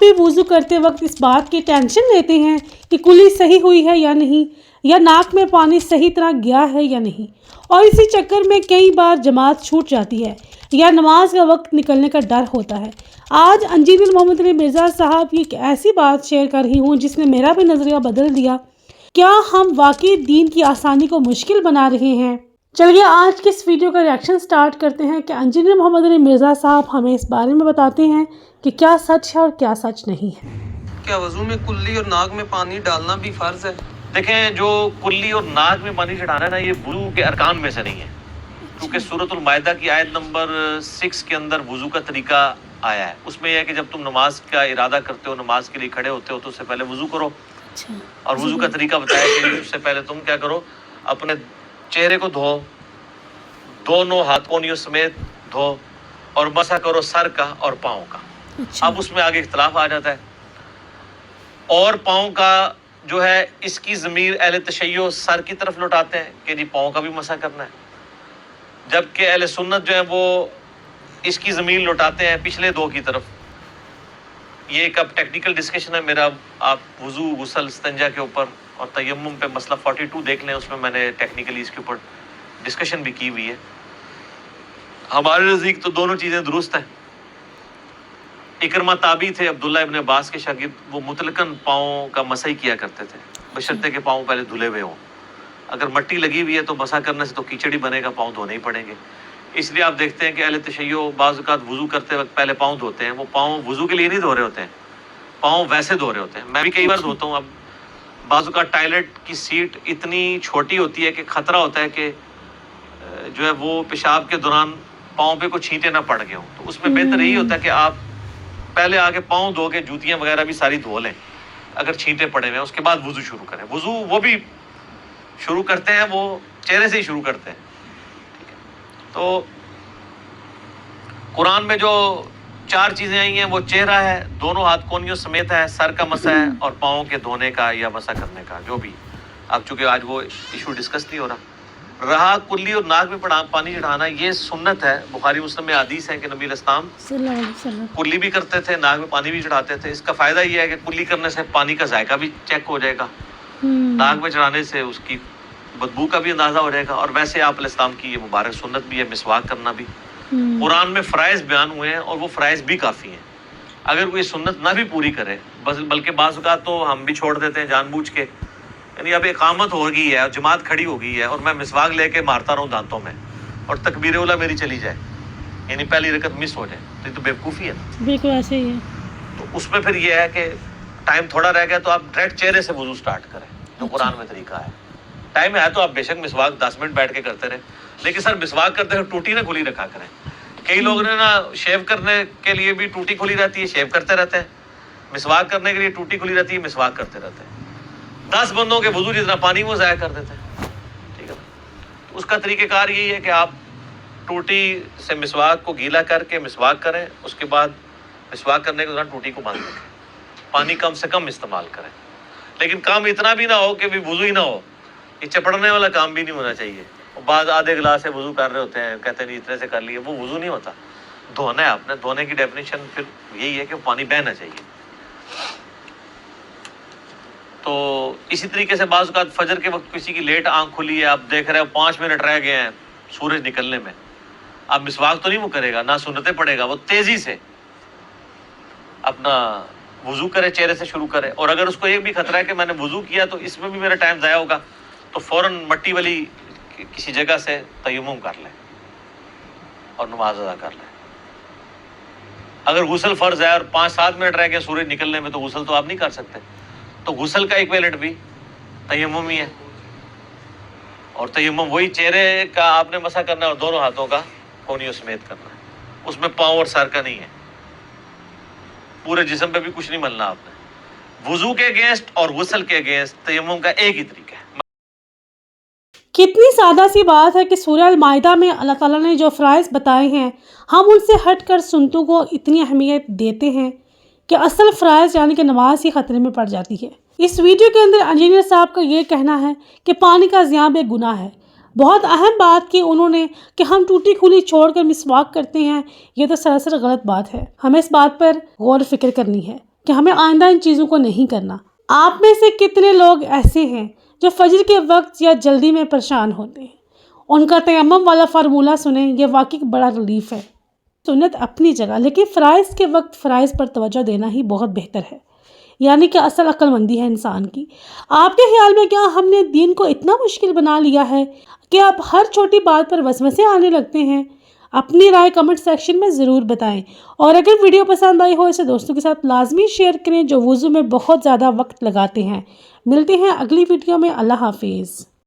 بھی وضو کرتے وقت اس بات کی ٹینشن لیتے ہیں کہ کلی صحیح ہوئی ہے یا نہیں، یا ناک میں پانی صحیح طرح گیا ہے یا نہیں، اور اسی چکر میں کئی بار جماعت چھوٹ جاتی ہے یا نماز کا وقت نکلنے کا ڈر ہوتا ہے۔ آج انجینئر محمد علی مرزا صاحب کی ایک ایسی بات شیئر کر رہی ہوں جس نے میرا بھی نظریہ بدل دیا۔ کیا ہم واقعی دین کی آسانی کو مشکل بنا رہے ہیں؟ چلیے آج کی اس ویڈیو کا ریاکشن سٹارٹ کرتے ہیں کہ انجینئر محمد علی مرزا صاحب ہمیں اس بارے میں بتاتے ہیں کہ کیا سچ ہے اور کیا سچ نہیں ہے۔ کیا وضو میں کلی اور ناک میں پانی ڈالنا بھی فرض ہے؟ دیکھیں، جو کلی اور ناک میں پانی چڑھانا ہے نا، یہ وضو کے ارکان میں سے نہیں ہے، کیونکہ سورۃ المائدہ کی آیت نمبر 6 کے اندر وضو کا طریقہ آیا ہے۔ اس میں یہ ہے کہ جب تم نماز کا ارادہ کرتے ہو، نماز کے لیے کھڑے ہوتے ہو، تو اس سے پہلے وضو کرو۔ اور وضو کا طریقہ بتایا کہ اس سے پہلے تم کیا کرو، اپنے چہرے کو دھو، دونوں ہاتھ کونیوں سمیت دھو، اور مسح کرو سر کا اور پاؤں کا۔ اب اس میں آگے اختلاف آ جاتا ہے، اور پاؤں کا جو ہے اس کی ضمیر اہل تشیع سر کی طرف لوٹاتے ہیں کہ جی پاؤں کا بھی مسح کرنا ہے، جبکہ اہل سنت جو ہے وہ اس کی ضمیر لوٹاتے ہیں پچھلے دو کی طرف۔ یہ ایک اب ٹیکنیکل ڈسکشن ہے میرا، آپ وضو، غسل، استنجا کے اوپر اور تیمم پہ مسئلہ 42 دیکھ لیں، اس میں نے ٹیکنیکلی اس کے اوپر ڈسکشن بھی کی ہوئی ہے۔ ہمارے نزدیک تو دونوں چیزیں درست ہیں۔ اکرمہ تابعی تھے، عبداللہ ابن عباس کے شاگرد، وہ مطلقاً پاؤں کا مسح ہی کیا کرتے تھے، بشرطے کہ پاؤں پہلے دھلے ہوئے ہوں۔ اگر مٹی لگی ہوئی ہے تو مسح کرنے سے تو کیچڑ ہی بنے گا، پاؤں دھونے ہی پڑیں گے۔ اس لیے آپ دیکھتے ہیں کہ اہل تشیع بعض اوقات وضو کرتے وقت پہلے پاؤں دھوتے ہیں۔ وہ پاؤں وضو کے لیے نہیں دھو رہے ہوتے ہیں، پاؤں ویسے دھو رہے ہوتے ہیں۔ میں بھی کئی بار دھوتا ہوں۔ اب بعض اوقات ٹائلٹ کی سیٹ اتنی چھوٹی ہوتی ہے کہ خطرہ ہوتا ہے کہ جو ہے وہ پیشاب کے دوران پاؤں پہ کچھ چھینٹے نہ پڑ گئے ہوں، تو اس میں بہتر یہی ہوتا ہے کہ آپ پہلے آگے پاؤں دھو کے جوتیاں وغیرہ بھی ساری دھو لیں اگر چھینٹے پڑے ہوئے ہیں، اس کے بعد وضو شروع کریں۔ وضو وہ بھی شروع کرتے ہیں، وہ چہرے سے ہی شروع کرتے ہیں۔ تو قرآن میں جو 4 چیزیں آئی ہیں وہ چہرہ ہے، دونوں ہاتھ کونیوں سمیت ہے، سر کا مسح ہے، اور پاؤں کے دھونے کا یا مسح کرنے کا، جو بھی۔ اب چونکہ آج وہ ایشو ڈسکس نہیں ہو رہا کلی اور ناک میں پانی چڑھانا، یہ سنت ہے۔ بخاری مسلم میں حدیث ہے کہ نبی علیہ السلام کلی بھی کرتے تھے، ناک میں پانی بھی چڑھاتے تھے۔ اس کا فائدہ یہ ہے کہ کلی کرنے سے پانی کا ذائقہ بھی چیک ہو جائے گا، ناک میں چڑھانے سے اس کی بدبو کا بھی اندازہ ہو جائے گا، اور ویسے آپ علیہ السلام کی یہ مبارک سنت بھی ہے مسواک کرنا بھی۔ قرآن میں فرائض بیان ہوئے ہیں اور وہ فرائض بھی کافی ہیں۔ اگر کوئی سنت نہ بھی پوری کرے، بلکہ بعض اوقات تو ہم بھی چھوڑ دیتے ہیں جان بوجھ کے، یعنی اب اقامت ہو گئی ہے اور جماعت کھڑی ہو گئی ہے اور میں مسواک لے کے مارتا رہوں دانتوں میں اور تکبیر اولیٰ میری چلی جائے، یعنی پہلی رکعت مس ہو جائے، تو یہ تو بیوقوفی ہے نا۔ بالکل ایسے ہی ہے۔ تو اس میں پھر یہ ہے کہ ٹائم تھوڑا رہ گیا تو آپ ڈائریکٹ چہرے سے وضو سٹارٹ کریں، جو قرآن میں طریقہ ہے۔ ٹائم ہے تو آپ بے شک مسواک 10 منٹ بیٹھ کے کرتے رہیں، لیکن سر مسواک کرتے ہوئے ٹوٹی نہ کھلی رکھا کریں۔ کئی لوگ نے نا شیو کرنے کے لیے بھی ٹوٹی کھلی رہتی ہے، شیو کرتے رہتے ہیں، مسواک کرنے کے لیے ٹوٹی کھلی رہتی ہے، مسواک کرتے رہتے ہیں۔ 10 بندوں کے وضو جتنا پانی وہ ضائع کر دیتے ہیں، ٹھیک ہے نا۔ اس کا طریقہ کار یہی ہے کہ آپ ٹوٹی سے مسواک کو گیلا کر کے مسواک کریں، اس کے بعد مسواک کرنے کے دوران ٹوٹی کو بند رکھیں، پانی کم سے کم استعمال کریں، لیکن کام اتنا بھی نہ ہو کہ وضو ہی نہ ہو۔ یہ چپڑنے والا کام بھی نہیں ہونا چاہیے۔ بعض آدھے گلاس سے وضو کر رہے ہوتے ہیں، کہتے ہیں نہیں اتنے سے کر لیے، وہ وضو نہیں ہوتا، دھونا ہے آپ نے۔ دھونے کی ڈیفینیشن پھر یہی ہے کہ پانی بہنا چاہیے۔ تو اسی طریقے سے بعض اوقات فجر کے وقت کسی کی لیٹ آنکھ کھلی ہے، آپ دیکھ رہے ہو 5 منٹ رہ گئے ہیں سورج نکلنے میں، اب مسواک تو نہیں وہ کرے گا، نہ سنتیں پڑے گا، وہ تیزی سے اپنا وضو کرے، چہرے سے شروع کرے۔ اور اگر اس کو یہ بھی خطرہ ہے کہ میں نے وضو کیا تو اس میں بھی میرا ٹائم ضائع ہوگا، تو فوراً مٹی والی کسی جگہ سے تیمم کر لیں اور نماز ادا کر لیں۔ اگر غسل فرض ہے اور 5-7 منٹ رہ گئے سورج نکلنے میں، تو غسل تو آپ نہیں کر سکتے، تو غسل کا ایکویلنٹ بھی تیمم ہی ہے، اور تیمم وہی چہرے کا آپ نے مسح کرنا ہے اور دونوں ہاتھوں کا کونیوں سمیت کرنا ہے، اس میں پاؤں اور سر کا نہیں ہے، پورے جسم پہ بھی کچھ نہیں ملنا آپ نے۔ وضو کے اگینسٹ اور غسل کے اگینسٹ تیمم کا ایک ہی طریقہ ہے۔ کتنی سادہ سی بات ہے کہ سورہ المائدہ میں اللہ تعالیٰ نے جو فرائض بتائے ہیں، ہم ان سے ہٹ کر سنتوں کو اتنی اہمیت دیتے ہیں کہ اصل فرائض یعنی کہ نماز ہی خطرے میں پڑ جاتی ہے۔ اس ویڈیو کے اندر انجینئر صاحب کا یہ کہنا ہے کہ پانی کا ضیاع بے گناہ ہے۔ بہت اہم بات کی انہوں نے کہ ہم ٹوٹی کھلی چھوڑ کر مسواک کرتے ہیں، یہ تو سراسر غلط بات ہے۔ ہمیں اس بات پر غور و فکر کرنی ہے۔ کہ ہمیں آئندہ ان چیزوں کو نہیں کرنا۔ آپ میں سے کتنے لوگ ایسے ہیں جو فجر کے وقت یا جلدی میں پریشان ہوتے ہیں؟ ان کا تیمم والا فارمولہ سنیں، یہ واقعی بڑا ریلیف ہے۔ سنت اپنی جگہ، لیکن فرائض کے وقت فرائض پر توجہ دینا ہی بہت بہتر ہے، یعنی کہ اصل عقل مندی ہے انسان کی۔ آپ کے خیال میں کیا ہم نے دین کو اتنا مشکل بنا لیا ہے کہ اب ہر چھوٹی بات پر وسوسے آنے لگتے ہیں؟ اپنی رائے کمنٹ سیکشن میں ضرور بتائیں، اور اگر ویڈیو پسند آئی ہو اسے دوستوں کے ساتھ لازمی شیئر کریں جو وضو میں بہت زیادہ وقت لگاتے ہیں۔ ملتے ہیں اگلی ویڈیو میں۔ اللہ حافظ۔